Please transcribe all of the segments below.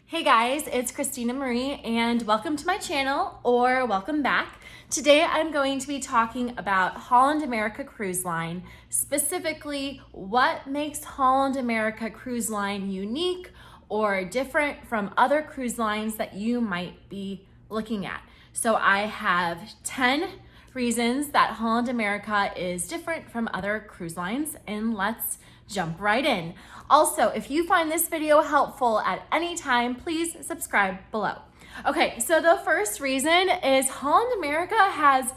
Hey guys, it's Christina Marie and welcome to my channel, or welcome back. Today I'm going to be talking about Holland America Cruise Line, specifically what makes Holland America Cruise Line unique or different from other cruise lines that you might be looking at. So I have 10 reasons that Holland America is different from other cruise lines, and let's jump right in. Also, if you find this video helpful at any time, please subscribe below. Okay, so the first reason is Holland America has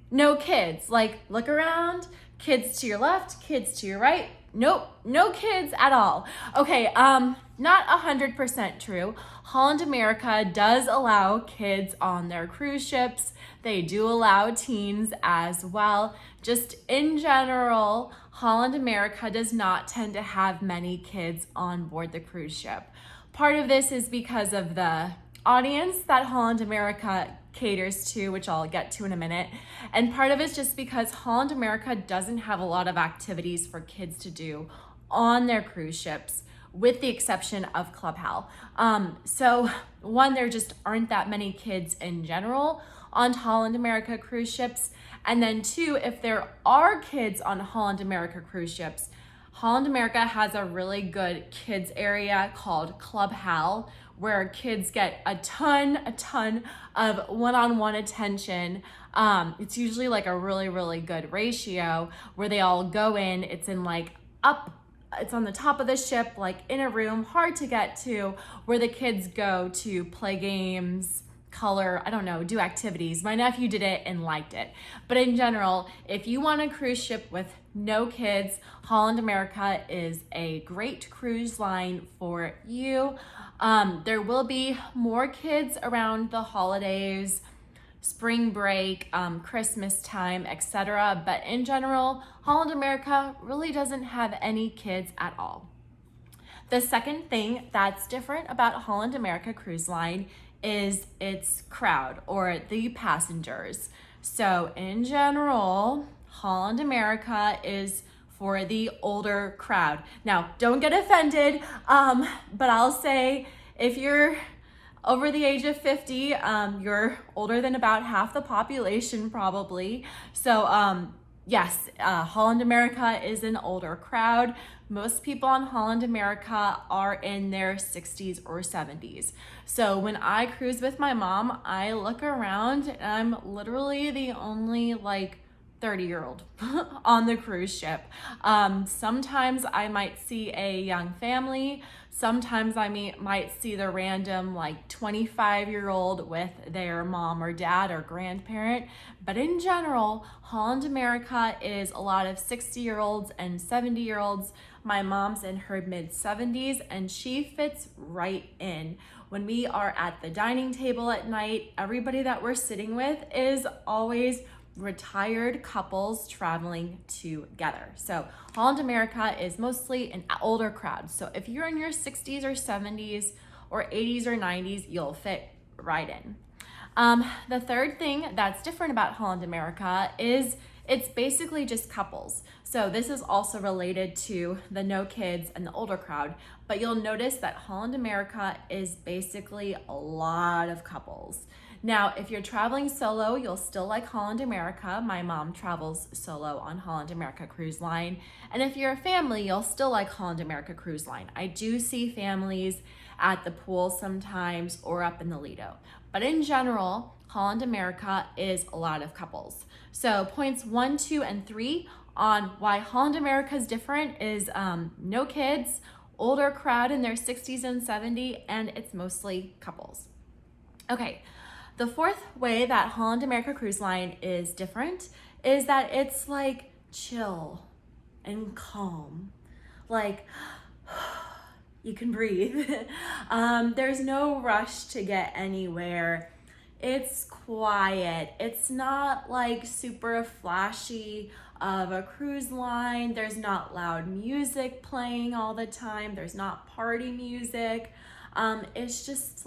no kids. Like, look around, kids to your left, kids to your right. Nope, no kids at all. Okay, not 100% true. Holland America does allow kids on their cruise ships. They do allow teens as well. Just in general, Holland America does not tend to have many kids on board the cruise ship. Part of this is because of the audience that Holland America caters to, which I'll get to in a minute. And part of it's just because Holland America doesn't have a lot of activities for kids to do on their cruise ships, with the exception of Club Hal. So one, there just aren't that many kids in general on Holland America cruise ships. And then two, if there are kids on Holland America cruise ships, Holland America has a really good kids area called Club Hal, where kids get a ton of one-on-one attention. It's usually like a really good ratio where they all go in. It's in it's on the top of the ship, like in a room, hard to get to, where the kids go to play games, color, I don't know, do activities. My nephew did it and liked it. But in general, if you want a cruise ship with no kids, Holland America is a great cruise line for you. There will be more kids around the holidays, spring break, Christmas time, etc. But in general, Holland America really doesn't have any kids at all. The second thing that's different about Holland America Cruise Line is its crowd, or the passengers. So in general, Holland America is for the older crowd. Now, don't get offended, but I'll say if you're over the age of 50, you're older than about half the population probably. So yes, Holland America is an older crowd. Most people on Holland America are in their 60s or 70s. So when I cruise with my mom, I look around and I'm literally the only 30-year-old on the cruise ship. Sometimes I might see a young family. Sometimes I might see the random 25-year-old with their mom or dad or grandparent. But in general, Holland America is a lot of 60-year-olds and 70-year-olds. My mom's in her mid-70s and she fits right in. When we are at the dining table at night, everybody that we're sitting with is always retired couples traveling together. So Holland America is mostly an older crowd. So if you're in your 60s or 70s or 80s or 90s, you'll fit right in. The third thing that's different about Holland America is it's basically just couples. So this is also related to the no kids and the older crowd, but you'll notice that Holland America is basically a lot of couples. Now, if you're traveling solo, you'll still like Holland America. My mom travels solo on Holland America Cruise Line. And if you're a family, you'll still like Holland America Cruise Line. I do see families at the pool sometimes or up in the Lido. But in general, Holland America is a lot of couples. So points 1, 2, and 3 on why Holland America is different is no kids, older crowd in their 60s and 70s, and it's mostly couples. Okay. The fourth way that Holland America Cruise Line is different is that it's chill and calm. You can breathe. There's no rush to get anywhere. It's quiet. It's not super flashy of a cruise line. There's not loud music playing all the time. There's not party music. It's just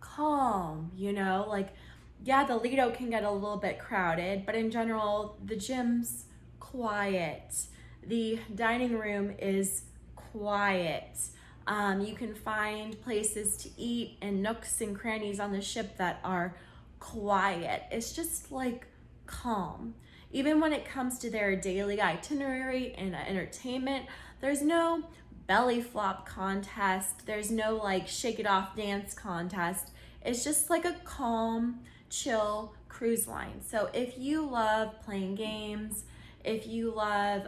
calm, yeah, the Lido can get a little bit crowded, but in general, the gym's quiet. The dining room is quiet. You can find places to eat and nooks and crannies on the ship that are quiet. It's just like calm. Even when it comes to their daily itinerary and entertainment, there's no belly flop contest. There's no like shake it off dance contest. It's just like a calm, chill cruise line. So if you love playing games, if you love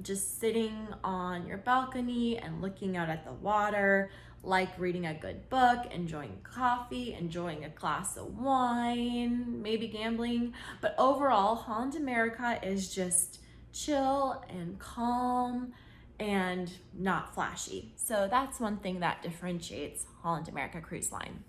just sitting on your balcony and looking out at the water, like reading a good book, enjoying coffee, enjoying a glass of wine, maybe gambling, but overall, Holland America is just chill and calm and not flashy. So that's one thing that differentiates Holland America Cruise Line.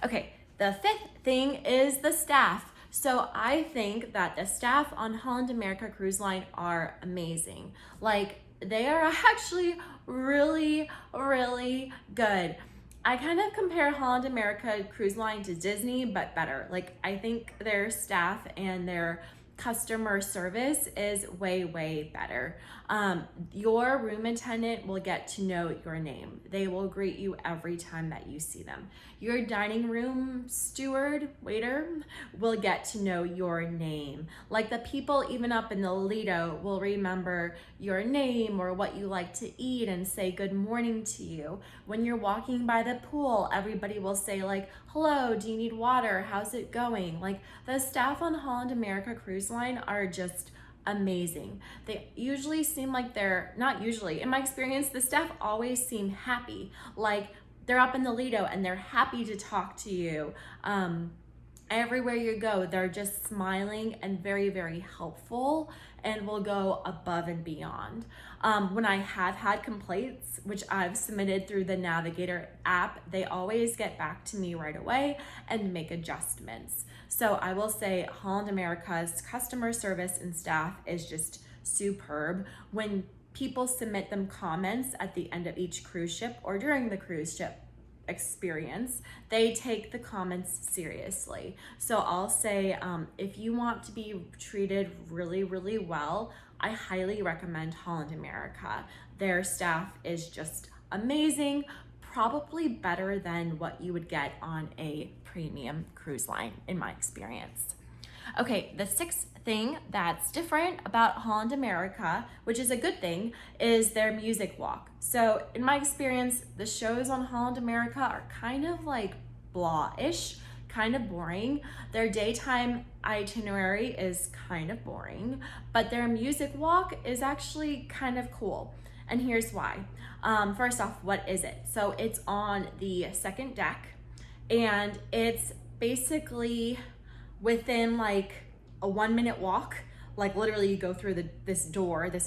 Okay, the fifth thing is the staff. So I think that the staff on Holland America Cruise Line are amazing. Like, they are actually really, really good. I kind of compare Holland America Cruise Line to Disney, but better. Like, I think their staff and their customer service is way, way better. Your room attendant will get to know your name. They will greet you every time that you see them. Your dining room steward, waiter, will get to know your name. Like, the people even up in the Lido will remember your name or what you like to eat and say good morning to you. When you're walking by the pool, everybody will say like, hello, do you need water? How's it going? Like, the staff on Holland America Cruise Line are just amazing. They usually seem like not usually, in my experience, the staff always seem happy. Like, they're up in the Lido and they're happy to talk to you. Everywhere you go, they're just smiling and very, very helpful and will go above and beyond. When I have had complaints, which I've submitted through the Navigator app, they always get back to me right away and make adjustments. So I will say Holland America's customer service and staff is just superb. When people submit them comments at the end of each cruise ship or during the cruise ship experience, they take the comments seriously. So I'll say, if you want to be treated really, really well, I highly recommend Holland America. Their staff is just amazing, probably better than what you would get on a premium cruise line, in my experience. Okay, the sixth thing that's different about Holland America, which is a good thing, is their music walk. So in my experience, the shows on Holland America are kind of like blah-ish, kind of boring. Their daytime itinerary is kind of boring, but their music walk is actually kind of cool. And here's why. First off, what is it? So it's on the second deck, and it's basically within like a 1-minute walk. Like, literally you go through this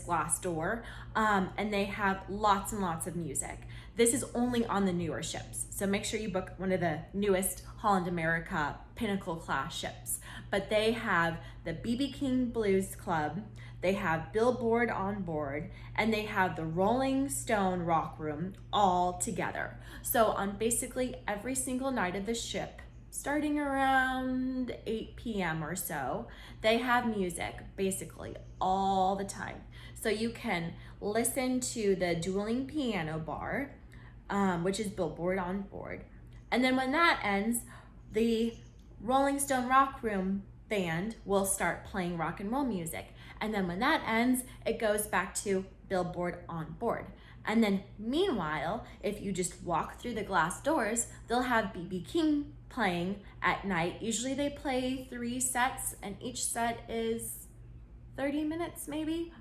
glass door, and they have lots and lots of music. This is only on the newer ships, so make sure you book one of the newest Holland America Pinnacle class ships. But they have the BB King Blues Club, they have Billboard on board, and they have the Rolling Stone Rock Room all together. So on basically every single night of the ship, starting around 8 p.m. or so, they have music basically all the time. So you can listen to the dueling piano bar, which is Billboard on board. And then when that ends, the Rolling Stone Rock Room band will start playing rock and roll music. And then when that ends, it goes back to Billboard on board. And then meanwhile, if you just walk through the glass doors, they'll have BB King playing at night. Usually they play 3 sets, and each set is 30 minutes maybe.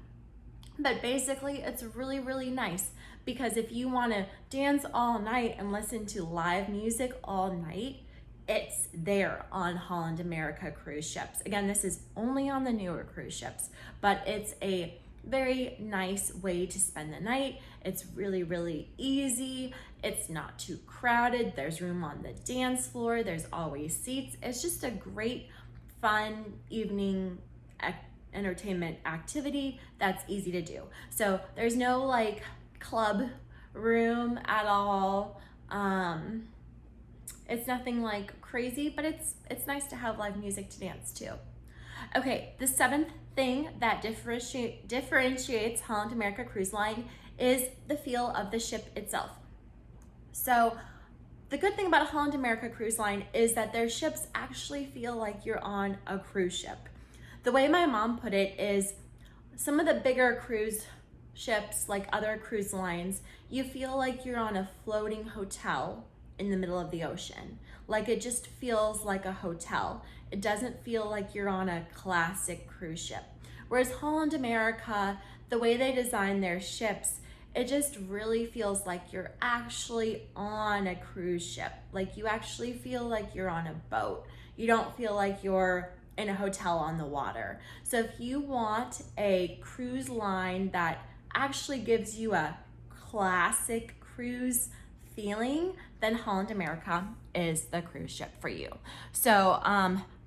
But basically, it's really, really nice, because if you want to dance all night and listen to live music all night, it's there on Holland America cruise ships. Again, this is only on the newer cruise ships, but it's a very nice way to spend the night. It's really, really easy. It's not too crowded. There's room on the dance floor. There's always seats. It's just a great, fun evening entertainment activity that's easy to do. So there's no like club room at all. It's nothing like crazy, but it's nice to have live music to dance to. Okay, the 7th thing that differentiates Holland America Cruise Line is the feel of the ship itself. So the good thing about Holland America Cruise Line is that their ships actually feel like you're on a cruise ship. The way my mom put it is some of the bigger cruise ships, like other cruise lines, you feel like you're on a floating hotel in the middle of the ocean. Like it just feels like a hotel. It doesn't feel like you're on a classic cruise ship. Whereas Holland America, the way they design their ships, it just really feels like you're actually on a cruise ship. Like you actually feel like you're on a boat. You don't feel like you're in a hotel on the water. So if you want a cruise line that actually gives you a classic cruise feeling, then Holland America is the cruise ship for you. So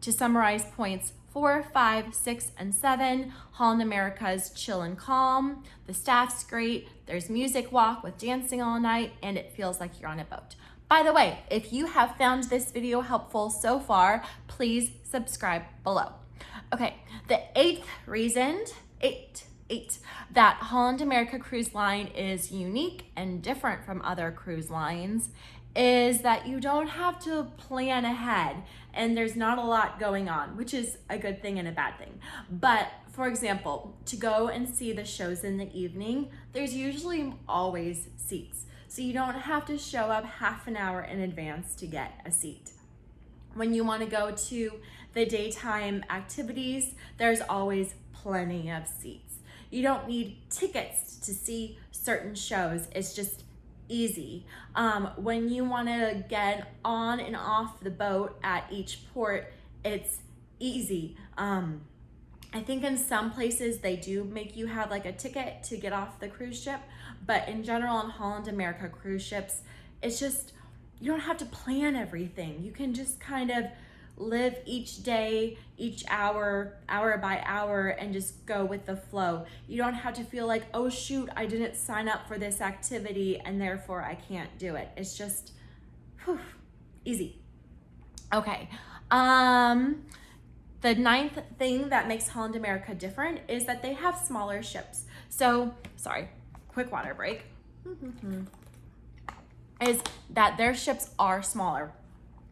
to summarize points 4, 5, 6, and 7, Holland America's chill and calm. The staff's great. There's music walk with dancing all night, and it feels like you're on a boat. By the way, if you have found this video helpful so far, please subscribe below. Okay, the 8th reason, that Holland America Cruise Line is unique and different from other cruise lines is that you don't have to plan ahead and there's not a lot going on, which is a good thing and a bad thing. But for example, to go and see the shows in the evening, there's usually always seats. So you don't have to show up half an hour in advance to get a seat. When you want to go to the daytime activities, there's always plenty of seats. You don't need tickets to see certain shows. It's just easy. When you want to get on and off the boat at each port, it's easy. I think in some places they do make you have like a ticket to get off the cruise ship, but in general on Holland America cruise ships, it's just, you don't have to plan everything. You can just kind of live each day, each hour, hour by hour, and just go with the flow. You don't have to feel like, oh shoot, I didn't sign up for this activity and therefore I can't do it. It's just easy. Okay. The 9th thing that makes Holland America different is that they have smaller ships. So, sorry, quick water break. Is that their ships are smaller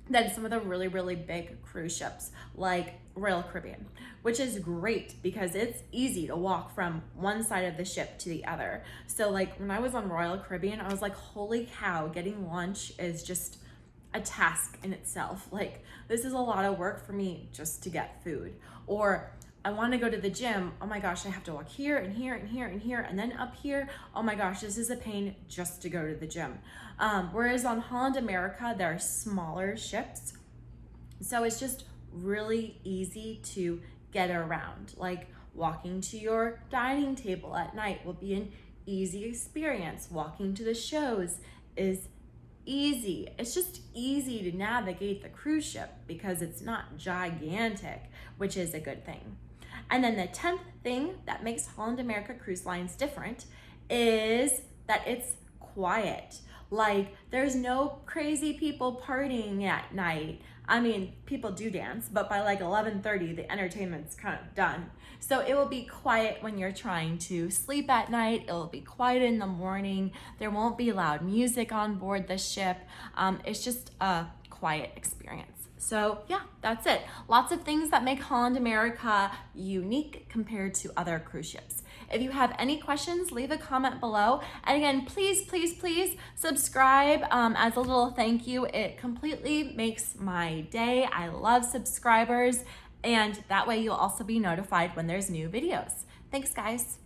than some of the really, really big cruise ships like Royal Caribbean, which is great because it's easy to walk from one side of the ship to the other. So like when I was on Royal Caribbean, I was like, holy cow, getting lunch is just a task in itself. Like this is a lot of work for me just to get food. Or I want to go to the gym. Oh my gosh, I have to walk here and here and here and here and then up here. Oh my gosh, this is a pain just to go to the gym. Whereas on Holland America, there are smaller ships. So it's just really easy to get around. Like walking to your dining table at night will be an easy experience. Walking to the shows is easy. It's just easy to navigate the cruise ship because it's not gigantic, which is a good thing. And then the 10th thing that makes Holland America Cruise Lines different is that it's quiet. Like there's no crazy people partying at night. I mean, people do dance, but by like 11:30, the entertainment's kind of done. So it will be quiet when you're trying to sleep at night. It will be quiet in the morning. There won't be loud music on board the ship. It's just a quiet experience. So yeah, that's it. Lots of things that make Holland America unique compared to other cruise ships. If you have any questions, leave a comment below. And again, please, please, please subscribe as a little thank you. It completely makes my day. I love subscribers, and that way you'll also be notified when there's new videos. Thanks, guys.